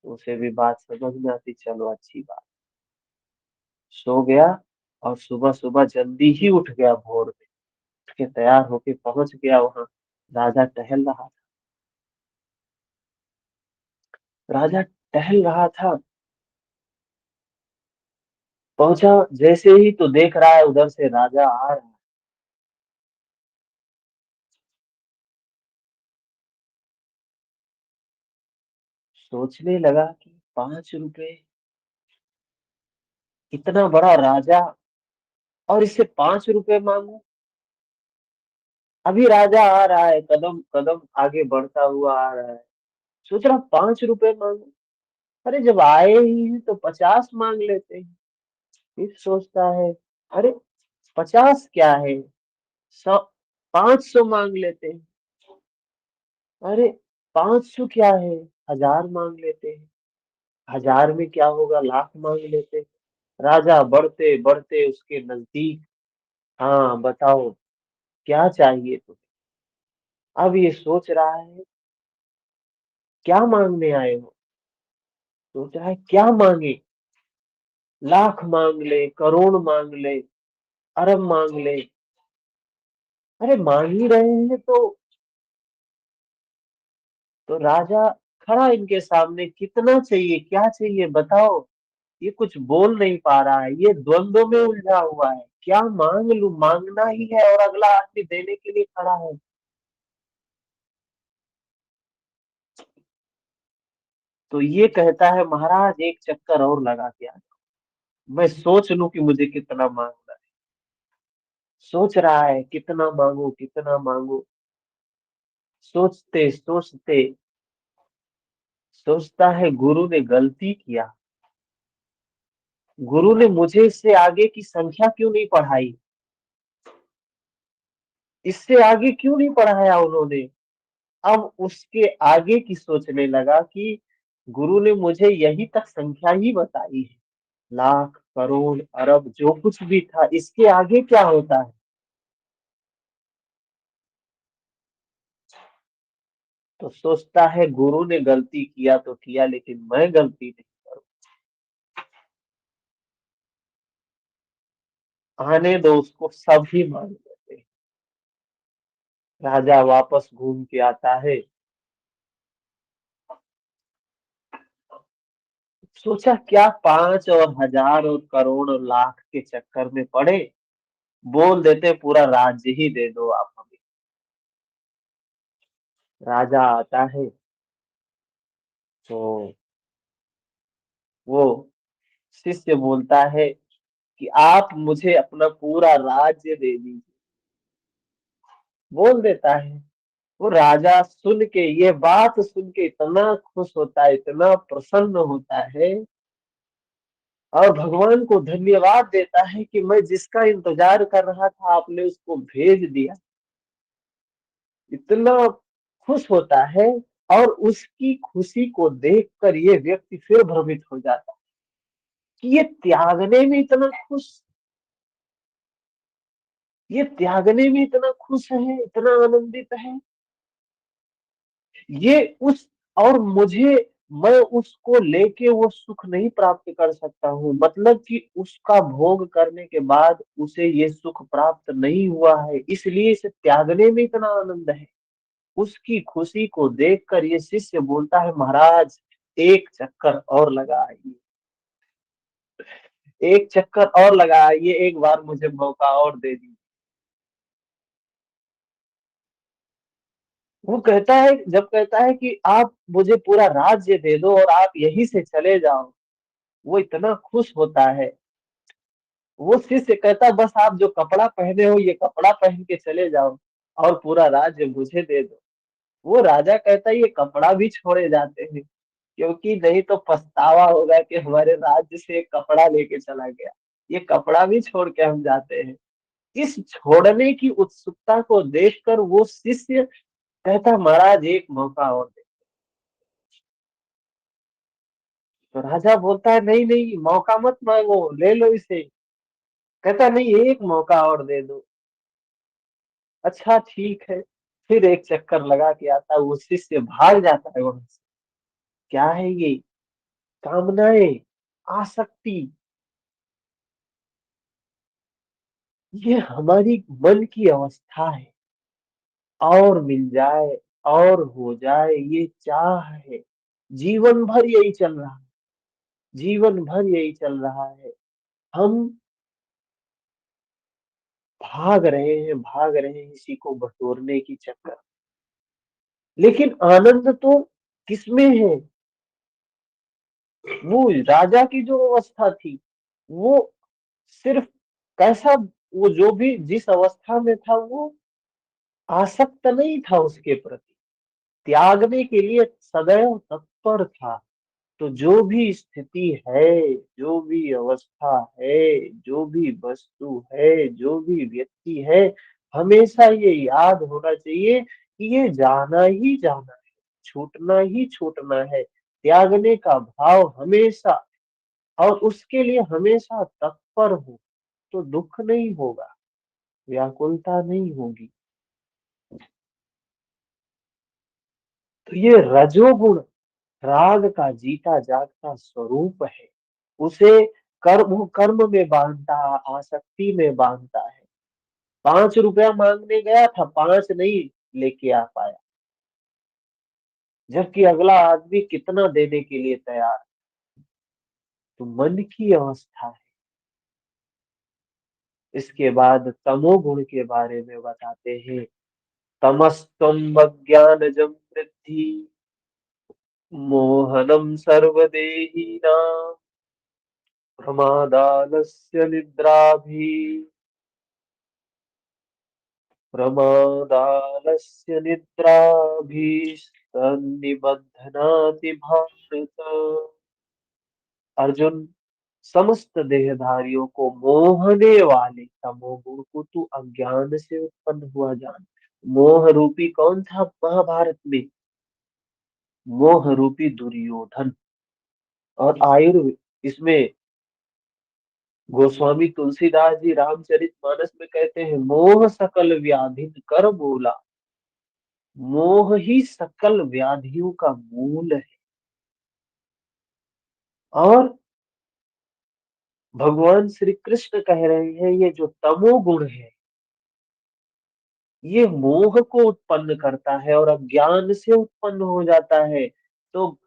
उसे भी बात समझ में आती, चलो अच्छी बात। सो गया और सुबह-सुबह जल्दी ही उठ गया भोर में, उठ के तैयार होके पहुँच गया वहाँ। राजा टहल रहा था। राजा टहल रहा था, पहुँचा जैसे ही तो देख रहा है उधर से राजा आ रहा है। सोचने लगा कि ₹5 इतना बड़ा राजा और इससे ₹5 माँगू? अभी राजा आ रहा है, कदम-कदम आगे बढ़ता हुआ आ रहा है। सोच रहा ₹5 माँगू? अरे जब आए ही हैं तो 50 माँग लेते हैं। फिर सोचता है, अरे 50 क्या है? 100 500 माँग लेते हैं। अरे 500 क्या है? 1000 माँग लेते हैं। 1000 में क्या होगा? लाख माँग लेते हैं। राजा बढ़ते-बढ़ते उसके नज़दीक, हाँ, बताओ क्या चाहिए तुम्हें? अब ये सोच रहा है, क्या माँगने आए हो? सोच रहा है क्या माँगे? लाख माँग ले, करोड़ माँग ले, अरब माँग ले। अरे माँग ही रहे हैं तो राजा खड़ा इनके सामने, कितना चाहिए, क्या चाहिए बताओ? ये कुछ बोल नहीं पा रहा है, ये द्वंद्व में उलझा हुआ है। क्या माँग लूँ? माँगना ही है और अगला आदमी देने के लिए खड़ा है। तो ये कहता है, महाराज एक चक्कर और लगा के आ जाओ। मैं सोच लूँ कि मुझे कितना माँगना है। सोच रहा है कितना माँगू? सोचते-सोचते सोचता है, गुरु ने गलती किया। गुरु ने मुझे इससे आगे की संख्या क्यों नहीं पढ़ाई? इससे आगे क्यों नहीं पढ़ाया उन्होंने? अब उसके आगे की सोचने लगा कि गुरु ने मुझे यही तक संख्या ही बताई है। लाख, करोड़, अरब जो कुछ भी था, इसके आगे क्या होता है? तो सोचता है, गुरु ने गलती किया तो किया, लेकिन मैं गलती नहीं करूँ। आने दो उसको, सब ही मान लेते हैं। राजा वापस घूम के आता है। सोचा क्या 5 और 1000 और करोड़ और लाख के चक्कर में पड़े, बोल देते पूरा राज्य ही दे दो आप हमें। राजा आता है तो वो शिष्य बोलता है कि आप मुझे अपना पूरा राज्य दे दीजिए। बोल देता है। वो राजा सुन के, ये बात सुन के इतना खुश होता है, इतना प्रसन्न होता है और भगवान को धन्यवाद देता है कि मैं जिसका इंतजार कर रहा था आपने उसको भेज दिया। इतना खुश होता है और उसकी खुशी को देखकर ये व्यक्ति फिर भ्रमित हो जाता है कि ये त्यागने में इतना खुश है, इतना आनंदित है। ये उस और मुझे मैं उसको लेके वो सुख नहीं प्राप्त कर सकता हूँ, मतलब कि उसका भोग करने के बाद उसे ये सुख प्राप्त नहीं हुआ है, इसलिए इसे त्यागने में इतना आनंद है। उसकी खुशी को देखकर ये शिष्य बोलता है, महाराज एक चक्कर और लगा आइए, एक चक्कर और लगा आइए, एक बार मुझे मौका और दे दीजिए। वो कहता है, जब कहता है कि आप मुझे पूरा राज्य दे दो और आप यहीं से चले जाओ, वो इतना खुश होता है। वो शिष्य कहता, बस आप जो कपड़ा पहने हो ये कपड़ा पहन के चले जाओ और पूरा राज्य मुझे दे दो। वो राजा कहता है, ये कपड़ा भी छोड़े जाते हैं, क्योंकि नहीं तो पछतावा होगा कि हमारे राज्य से एक कपड़ा लेके चला गया। ये कपड़ा भी छोड़ के हम जाते हैं। इस छोड़ने की उत्सुकता को देखकर वो शिष्य कहता महाराज एक मौका और दे। तो राजा बोलता है नहीं नहीं, मौका मत मांगो, ले लो इसे। कहता नहीं, एक मौका और दे दो। अच्छा ठीक है। फिर एक चक्कर लगा के आता है, वो शिष्य भाग जाता है वहां से। क्या है ये? कामनाएं, आसक्ति, ये हमारी मन की अवस्था है। और मिल जाए, और हो जाए, ये चाह है। जीवन भर यही चल रहा है, जीवन भर यही चल रहा है। हम भाग रहे हैं इसी को बटोरने की चक्कर। लेकिन आनंद तो किसमें है? वो राजा की जो अवस्था थी, वो सिर्फ कैसा, वो जो भी जिस अवस्था में था, वो आसक्त नहीं था उसके प्रति, त्यागने के लिए सदैव तत्पर था। तो जो भी स्थिति है, जो भी अवस्था है, जो भी वस्तु है, जो भी व्यक्ति है, हमेशा ये याद होना चाहिए कि ये जाना ही जाना है, छूटना ही छूटना है। त्यागने का भाव हमेशा, और उसके लिए हमेशा तत्पर हो, तो दुख नहीं होगा, व्याकुलता नहीं होगी। तो ये रजोगुण राग का जीता जागता स्वरूप है। उसे कर्म कर्म में बांधता, आसक्ति में बांधता है। 5 रुपया मांगने गया था, 5 नहीं लेके आ पाया, जबकि अगला आदमी कितना देने के लिए तैयार है। तो मन की अवस्था है। इसके बाद तमोगुण के बारे में बताते हैं। तमस्तम अज्ञानजं वृद्धि, मोहनम सर्वदेहिनां, प्रमादालस्य निद्राभि, प्रमादालस्य निद्राभिसन्निबध्नाति भारत। अर्जुन, समस्त देहधारियों को मोहने वाले तमोगुण को तू अज्ञान से उत्पन्न हुआ जान। मोह रूपी कौन था महाभारत में? मोह रूपी दुर्योधन। और आयुर्वेद इसमें गोस्वामी तुलसीदास जी रामचरितमानस में कहते हैं, मोह सकल व्याधि कर बोला। मोह ही सकल व्याधियों का मूल है। और भगवान श्री कृष्ण कह रहे हैं, ये जो तमोगुण है, ये मोह को उत्पन्न करता है और अज्ञान से उत्पन्न हो जाता है। तो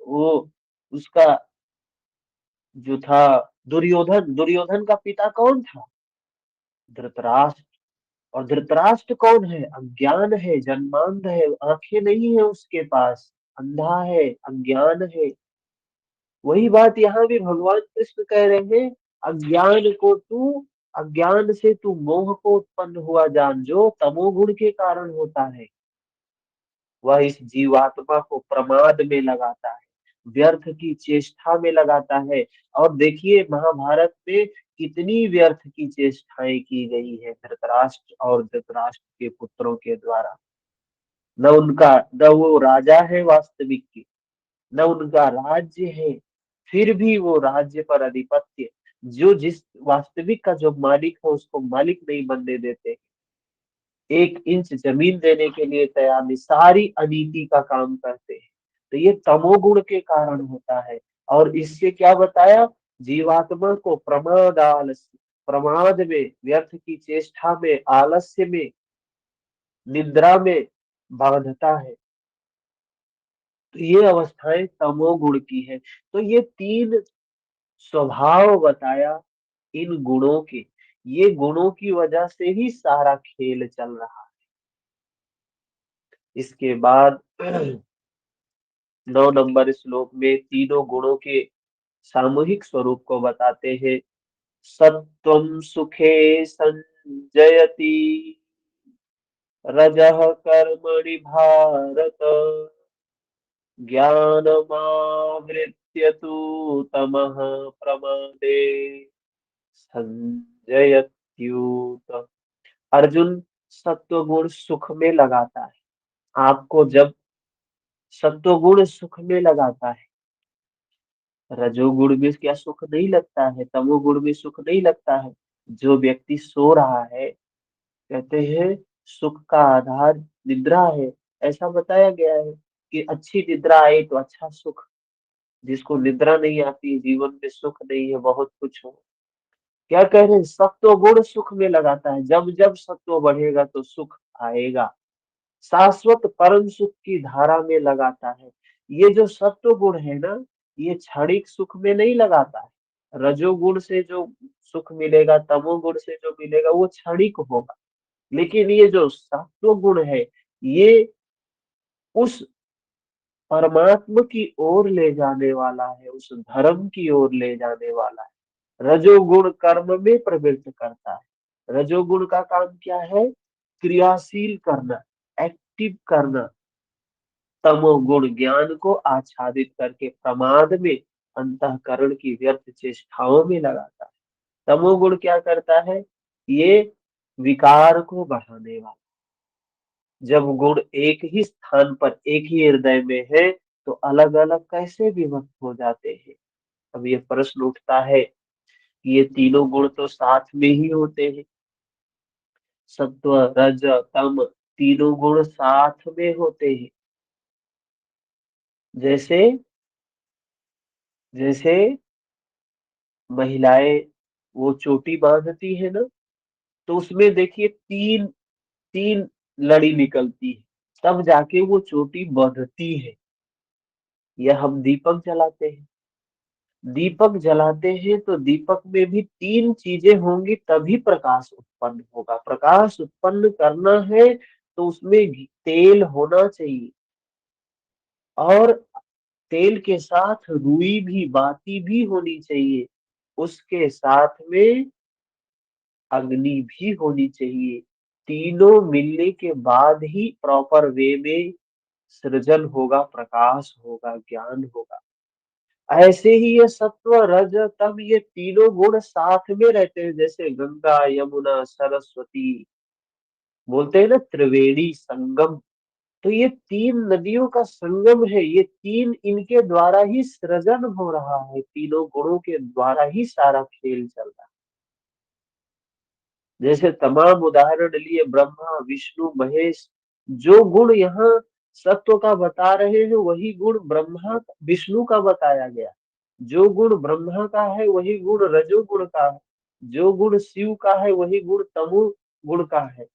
वो उसका जो था, दुर्योधन, दुर्योधन का पिता कौन था? धृतराष्ट्र। और धृतराष्ट्र कौन है? अज्ञान है, जन्मांध है, आंखें नहीं है उसके पास, अंधा है, अज्ञान है। वही बात यहाँ भी भगवान कृष्ण कह रहे हैं, अज्ञान को तू, अज्ञान से तू मोह को उत्पन्न हुआ जान, जो तमोगुण के कारण होता है। वह इस जीवात्मा को प्रमाद में लगाता है, व्यर्थ की चेष्टा में लगाता है। और देखिए महाभारत में कितनी व्यर्थ की चेष्टाएं की गई है धृतराष्ट्र और धृतराष्ट्र के पुत्रों के द्वारा। न उनका, न वो राजा है वास्तविक के, न उनका राज्य है, फिर भी वो राज्य पर अधिपत्य, जो जिस वास्तविक का जो मालिक है उसको मालिक नहीं बनने देते, 1 इंच जमीन देने के लिए तैयार नहीं, सारी अनीति का काम करते हैं। तो ये तमोगुण के कारण होता है। और इससे क्या बताया? जीवात्मा को प्रमाद आलस्य, प्रमाद में, व्यर्थ की चेष्टा में, आलस्य में, निद्रा में बांधता है। तो ये अवस्थाएं तमोगुण की है। तो ये 3 स्वभाव बताया इन गुणों के। ये गुणों की वजह से ही सारा खेल चल रहा है। इसके बाद 9 नंबर श्लोक में तीनों गुणों के सामूहिक स्वरूप को बताते हैं। सत्वं सुखे संजयति, रजः कर्मणि भारत, ज्ञानमावृत्य तु तमः प्रमादे संजयत्युत। अर्जुन, सत्व गुण सुख में लगाता है, आपको जब सत्वगुण सुख में लगाता है, रजोगुण में क्या सुख नहीं लगता है, तमोगुण में सुख नहीं लगता है। जो व्यक्ति सो रहा है, कहते हैं सुख का आधार निद्रा है। ऐसा बताया गया है कि अच्छी निद्रा आए तो अच्छा सुख। जिसको निद्रा नहीं आती, जीवन में सुख नहीं है, बहुत कुछ हो। क्या कह रहे हैं, सत्व गुण सुख में लगाता है। जब जब सत्व बढ़ेगा तो सुख आएगा। शाश्वत परम सुख की धारा में लगाता है। ये जो सत्व गुण है ना, ये क्षणिक सुख में नहीं लगाता है। रजोगुण से जो सुख मिलेगा, तमोगुण से जो मिलेगा, वो क्षणिक होगा। लेकिन ये जो सत्व गुण है, ये उस परमात्मा की ओर ले जाने वाला है, उस धर्म की ओर ले जाने वाला है। रजोगुण कर्म में प्रवृत्त करता है। रजोगुण का काम क्या है, क्रियाशील करना, एक्टिव करना। तमोगुण ज्ञान को आच्छादित करके प्रमाद में, अंतःकरण की व्यर्थ चेष्टाओं में लगाता है। तमोगुण क्या करता है, ये विकार को बढ़ाने वाला। जब गुण एक ही स्थान पर, एक ही हृदय में है, तो अलग अलग कैसे विभक्त हो जाते हैं। अब ये प्रश्न उठता है कि ये तीनों गुण तो साथ में ही होते हैं। सत्व रज तम तीनों गुण साथ में होते हैं। जैसे जैसे महिलाएं वो चोटी बांधती है ना, तो उसमें देखिए तीन तीन लड़ी निकलती है, तब जाके वो चोटी बंधती है। या हम दीपक जलाते हैं, दीपक जलाते हैं तो दीपक में भी तीन चीजें होंगी तभी प्रकाश उत्पन्न होगा। प्रकाश उत्पन्न करना है तो उसमें तेल होना चाहिए, और तेल के साथ रुई भी, बाती भी होनी चाहिए। उसके साथ में अग्नि भी होनी चाहिए। तीनों मिलने के बाद ही प्रॉपर वे में सृजन होगा, प्रकाश होगा, ज्ञान होगा। ऐसे ही ये सत्व रज तम, ये तीनों गुण साथ में रहते हैं। जैसे गंगा यमुना सरस्वती, बोलते हैं ना त्रिवेणी संगम। तो ये तीन नदियों का संगम है। ये तीन, इनके द्वारा ही सृजन हो रहा है, तीनों गुणों के द्वारा ही सारा खेल चल रहा है। जैसे तमाम उदाहरण लिए, ब्रह्मा विष्णु महेश, जो गुण यहाँ सत्व का बता रहे हैं, वही गुण ब्रह्मा विष्णु का बताया गया। जो गुण ब्रह्मा का है वही गुण रजोगुण का है। जो गुण शिव का है वही गुण तमो गुण का है।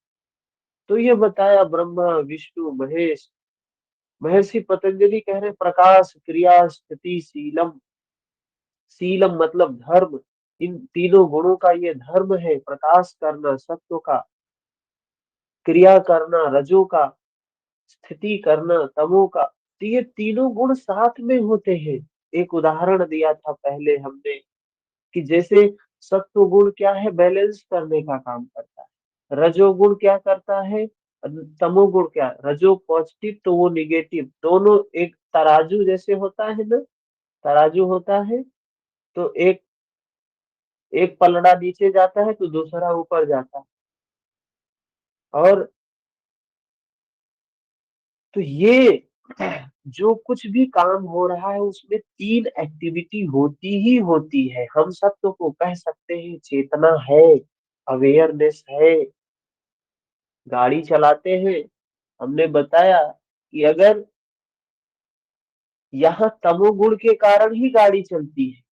तो ये बताया ब्रह्मा विष्णु महेश। महर्षि पतंजलि कह रहे प्रकाश क्रिया स्थिति शीलम। शीलम मतलब धर्म। इन तीनों गुणों का ये धर्म है, प्रकाश करना सत्व का, क्रिया करना रजो का, स्थिति करना तमो का। तो ये तीनों गुण साथ में होते हैं। एक उदाहरण दिया था पहले हमने कि जैसे सत्व गुण क्या है, बैलेंस करने का काम करता है। रजोगुण क्या करता है, तमोगुण क्या, रजो पॉजिटिव तो वो निगेटिव, दोनों एक तराजू जैसे होता है ना। तराजू होता है तो एक एक पलड़ा नीचे जाता है तो दूसरा ऊपर जाता है। और तो ये जो कुछ भी काम हो रहा है उसमें तीन एक्टिविटी होती ही होती है। हम सब तो को कह सकते हैं चेतना है, अवेयरनेस है। गाड़ी चलाते हैं, हमने बताया कि अगर यहाँ तमोगुण के कारण ही गाड़ी चलती है।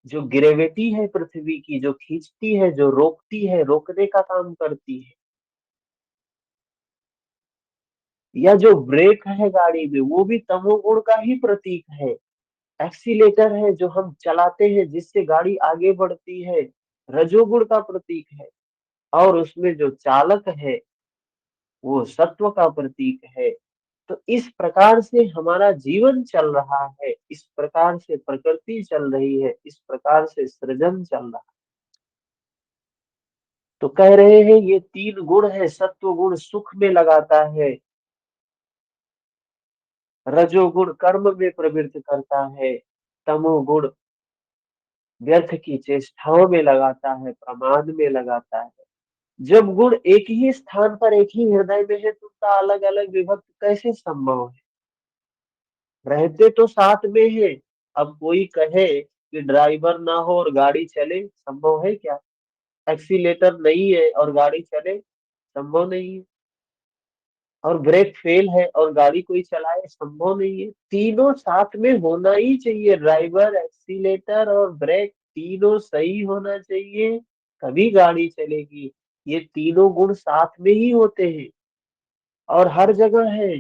जो ग्रेविटी है पृथ्वी की, जो खींचती है, जो रोकती है, रोकने का काम करती है। या जो ब्रेक है गाड़ी में, वो भी तमोगुण का ही प्रतीक है। एक्सीलेटर है जो हम चलाते हैं जिससे गाड़ी आगे बढ़ती है, रजोगुण का प्रतीक है। और उसमें जो चालक है वो सत्व का प्रतीक है। तो इस प्रकार से हमारा जीवन चल रहा है, इस प्रकार से प्रकृति चल रही है, इस प्रकार से सृजन चल रहा है। तो कह रहे हैं ये तीन गुण है। सत्व गुण सुख में लगाता है, रजोगुण कर्म में प्रवृत्त करता है, तमोगुण व्यर्थ की चेष्टाओं में लगाता है, प्रमाद में लगाता है। जब गुण एक ही स्थान पर एक ही हृदय में है तो उनका अलग अलग विभक्त कैसे संभव है? रहते तो साथ में है। अब कोई कहे कि ड्राइवर ना हो और गाड़ी चले, संभव है क्या? एक्सीलेटर नहीं है और गाड़ी चले, संभव नहीं है। और ब्रेक फेल है और गाड़ी कोई चलाए, संभव नहीं है। तीनों साथ में होना ही चाहिए, ड्राइवर, एक्सीलेटर और ब्रेक तीनों सही होना चाहिए, तभी गाड़ी चलेगी। ये तीनों गुण साथ में ही होते हैं और हर जगह है,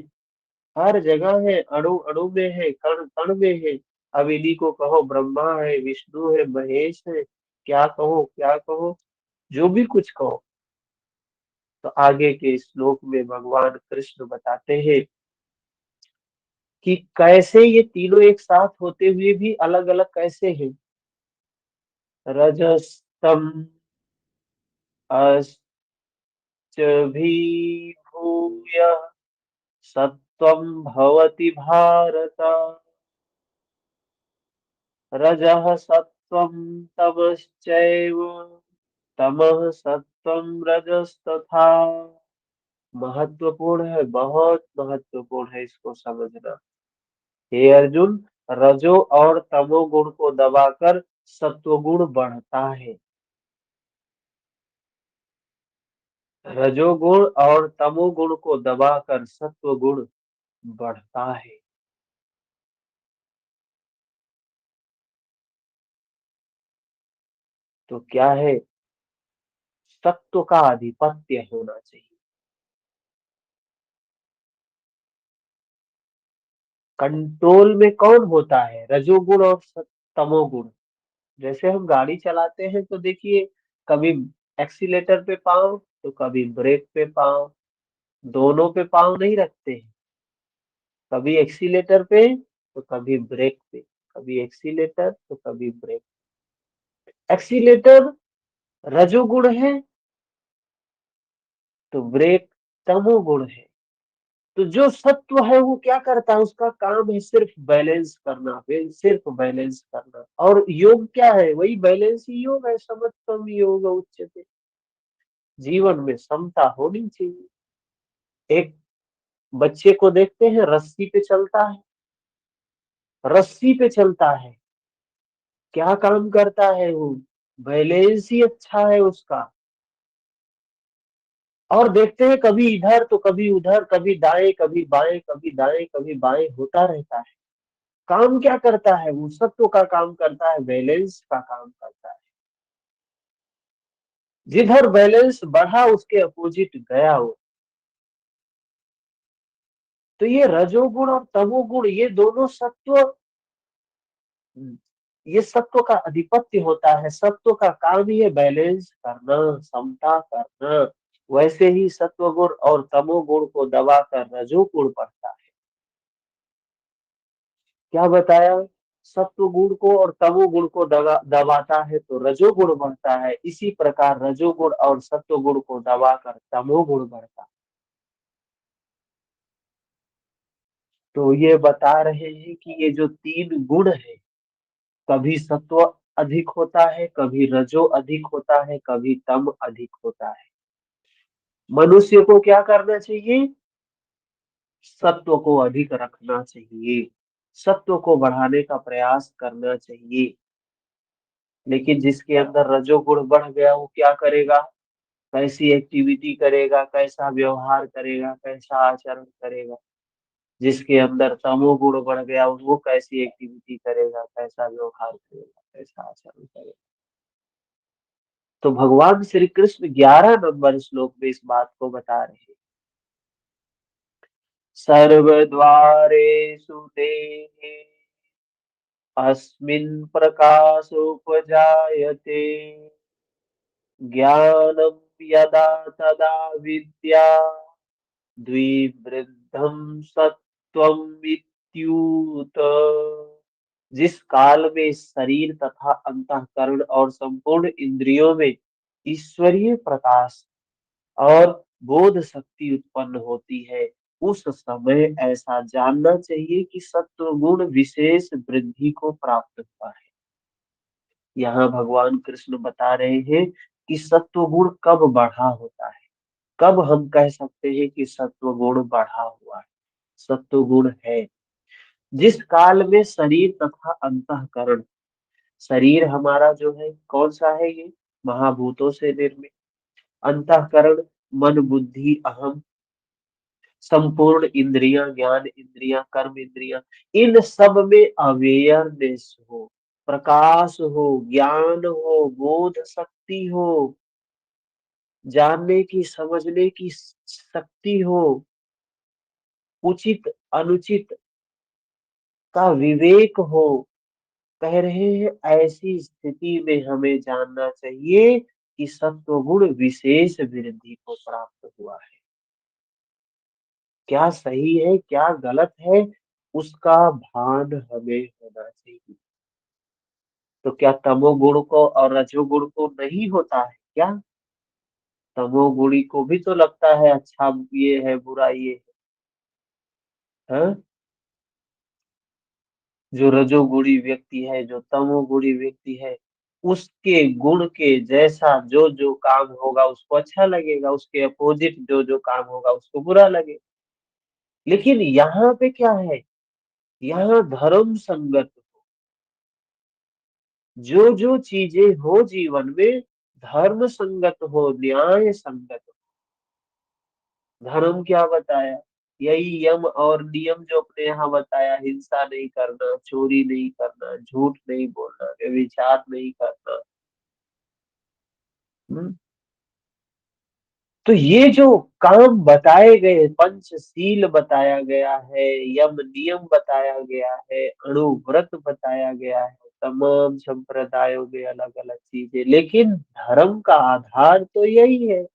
हर जगह है, अणु अणु में है, कण कण में है। अब इन्हीं को कहो ब्रह्मा है, विष्णु है, महेश है, क्या कहो क्या कहो, जो भी कुछ कहो। तो आगे के श्लोक में भगवान कृष्ण बताते हैं कि कैसे ये तीनों एक साथ होते हुए भी अलग अलग कैसे हैं। रजस्तम भी भूय सत्वं भवति भारत। रजः सत्वं तमश्चैव तमः सत्वं रजस्तथा। महत्वपूर्ण है, बहुत महत्वपूर्ण है इसको समझना। हे अर्जुन, रजो और तमोगुण को दबाकर सत्वगुण बढ़ता है। रजोगुण और तमोगुण को दबाकर सत्वगुण बढ़ता है। तो क्या है? सत्व का आधिपत्य होना चाहिए। कंट्रोल में कौन होता है? रजोगुण और तमोगुण। जैसे हम गाड़ी चलाते हैं तो देखिए, कभी एक्सीलेटर पे पाँव तो कभी ब्रेक पे पाँव, दोनों पे पाँव नहीं रखते हैं। कभी एक्सीलेटर पे तो कभी ब्रेक पे, कभी एक्सीलेटर तो कभी ब्रेक। एक्सीलेटर रजोगुण है तो ब्रेक तमोगुण है। तो जो सत्व है वो क्या करता है? उसका काम है सिर्फ बैलेंस करना, सिर्फ बैलेंस करना। और योग क्या है? वही बैलेंस ही योग है। समत्वम योग उच्चते। जीवन में समता होनी चाहिए। एक बच्चे को देखते हैं, रस्सी पे चलता है, रस्सी पे चलता है, क्या काम करता है वो? बैलेंस ही अच्छा है उसका। और देखते हैं कभी इधर तो कभी उधर, कभी दाएं कभी बाएं, कभी दाएं कभी बाएं होता रहता है। काम क्या करता है? वो सत्व का काम करता है, बैलेंस का काम करता है। जिधर बैलेंस बढ़ा उसके अपोजिट गया वो। तो ये रजोगुण और तमोगुण ये दोनों सत्व, ये सत्व का अधिपत्य होता है। सत्व का काम ही है बैलेंस करना, समता करना। वैसे ही सत्वगुण और तमोगुण को दबाकर रजोगुण बढ़ता है। क्या बताया? सत्व गुण को और तमोगुण को दबाता है तो रजोगुण बढ़ता है। इसी प्रकार रजोगुण और सत्व गुण को दबाकर तमोगुण बढ़ता है। तो ये बता रहे हैं कि ये जो तीन गुण है, कभी सत्व अधिक होता है, कभी रजो अधिक होता है, कभी तम अधिक होता है। मनुष्य को क्या करना चाहिए? सत्व को अधिक रखना चाहिए, सत्व को बढ़ाने का प्रयास करना चाहिए। लेकिन जिसके अंदर रजोगुण बढ़ गया वो क्या करेगा? कैसी एक्टिविटी करेगा, कैसा व्यवहार करेगा, कैसा आचरण करेगा? जिसके अंदर तमोगुण बढ़ गया वो कैसी एक्टिविटी करेगा, कैसा व्यवहार करेगा, कैसा आचरण करेगा? तो भगवान श्री कृष्ण 11 नंबर श्लोक में इस बात को बता रहे हैं। सर्वद्वारेषु देहे अस्मिन् प्रकाशोपजायते ज्ञानं यदा तदा विद्या द्विवृद्धं सत्त्वं विद्युत। जिस काल में शरीर तथा अंतःकरण और संपूर्ण इंद्रियों में ईश्वरीय प्रकाश और बोध शक्ति उत्पन्न होती है, उस समय ऐसा जानना चाहिए कि सत्व गुण विशेष वृद्धि को प्राप्त हुआ है। यहाँ भगवान कृष्ण बता रहे हैं कि सत्व गुण कब बढ़ा होता है, कब हम कह सकते हैं कि सत्व गुण बढ़ा हुआ है। सत्व गुण है जिस काल में शरीर तथा अंतःकरण, शरीर हमारा जो है कौन सा है, ये महाभूतों से निर्मित। अंतःकरण मन बुद्धि अहम, संपूर्ण इंद्रियां, ज्ञान इंद्रियां, कर्म इंद्रियां, इन सब में अवेयरनेस हो, प्रकाश हो, ज्ञान हो, बोध शक्ति हो, जानने की समझने की शक्ति हो, उचित अनुचित का विवेक हो। कह रहे हैं ऐसी स्थिति में हमें जानना चाहिए कि सत्व गुण विशेष वृद्धि को प्राप्त हुआ है। क्या सही है क्या गलत है, उसका भान हमें होना चाहिए। तो क्या तमोगुण को और रजोगुण को नहीं होता है क्या? तमोगुणी को भी तो लगता है अच्छा ये है बुरा ये है, हाँ? जो रजोगुणी व्यक्ति है, जो तमोगुणी व्यक्ति है, उसके गुण के जैसा जो जो काम होगा उसको अच्छा लगेगा, उसके अपोजिट जो जो काम होगा उसको बुरा लगेगा। लेकिन यहाँ पे क्या है, यहाँ धर्म संगत जो जो चीजें हो जीवन में, धर्म संगत हो, न्याय संगत हो। धर्म क्या बताया, यही यम और नियम जो अपने यहाँ बताया, हिंसा नहीं करना, चोरी नहीं करना, झूठ नहीं बोलना, व्यभिचार नहीं करना। हम्म? तो ये जो काम बताए गए, पंचशील बताया गया है, यम नियम बताया गया है, अणुव्रत बताया गया है, तमाम संप्रदायों में अलग अलग चीजें, लेकिन धर्म का आधार तो यही है।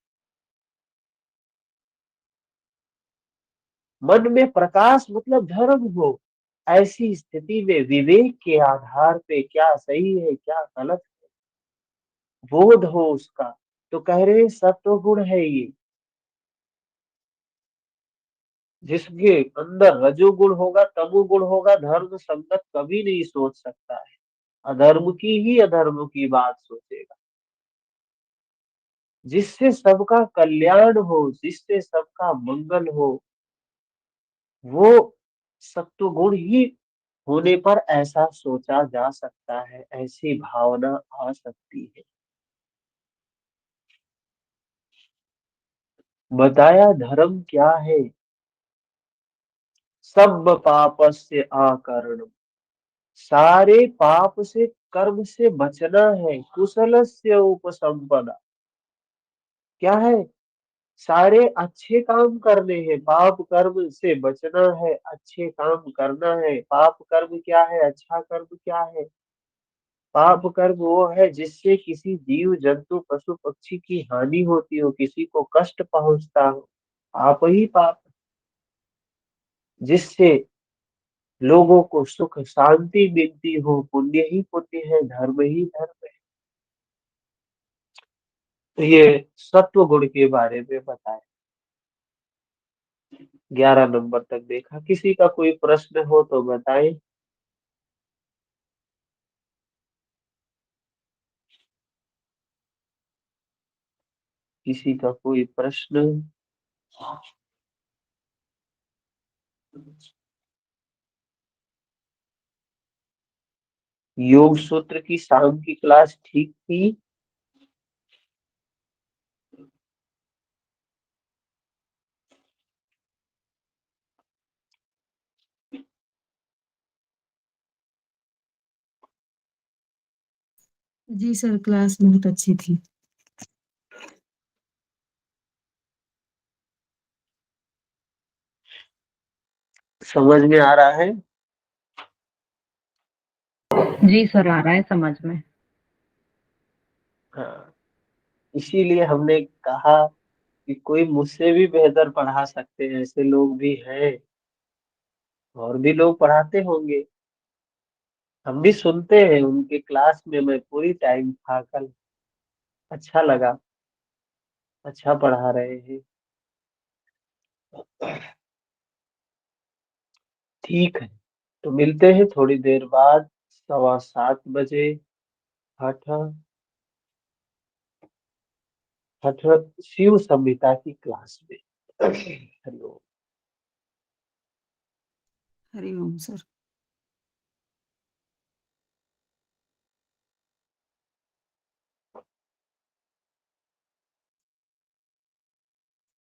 मन में प्रकाश मतलब धर्म हो। ऐसी स्थिति में विवेक के आधार पे क्या सही है क्या गलत है, बोध हो उसका। तो कह रहे हैं सत्व गुण है ये। जिसके अंदर रजोगुण होगा तमोगुण होगा, धर्म संगत कभी नहीं सोच सकता है, अधर्म की ही अधर्म की बात सोचेगा। जिससे सबका कल्याण हो, जिससे सबका मंगल हो, वो सत्व गुण ही होने पर ऐसा सोचा जा सकता है, ऐसी भावना आ सकती है। बताया धर्म क्या है, सब पापस्य आकरण, सारे पाप से कर्म से बचना है, कुशलस्य उपसंपदा। क्या है, सारे अच्छे काम करने हैं, पाप कर्म से बचना है, अच्छे काम करना है। पाप कर्म क्या है, अच्छा कर्म क्या है? पाप कर्म वो है जिससे किसी जीव जंतु पशु पक्षी की हानि होती हो, किसी को कष्ट पहुंचता हो, पाप ही पाप। जिससे लोगों को सुख शांति मिलती हो, पुण्य ही पुण्य है, धर्म ही धर्म है। तो ये सत्व गुण के बारे में बताया। 11 नंबर तक देखा, किसी का कोई प्रश्न हो तो बताएं। किसी का कोई प्रश्न? योग सूत्र की शाम की क्लास ठीक थी? जी सर, क्लास बहुत अच्छी थी। समझ में आ रहा है? जी सर, आ रहा है समझ में। हाँ, इसीलिए हमने कहा कि कोई मुझसे भी बेहतर पढ़ा सकते हैं, ऐसे लोग भी हैं, और भी लोग पढ़ाते होंगे। हम भी सुनते हैं उनके क्लास में, मैं पूरी टाइम था कल, अच्छा लगा, अच्छा पढ़ा रहे हैं। ठीक है, तो मिलते हैं थोड़ी देर बाद, 7:15 बजे। हाँ हाँ। हठ शिव संहिता की क्लास में। हरिओम। हरिओम सर।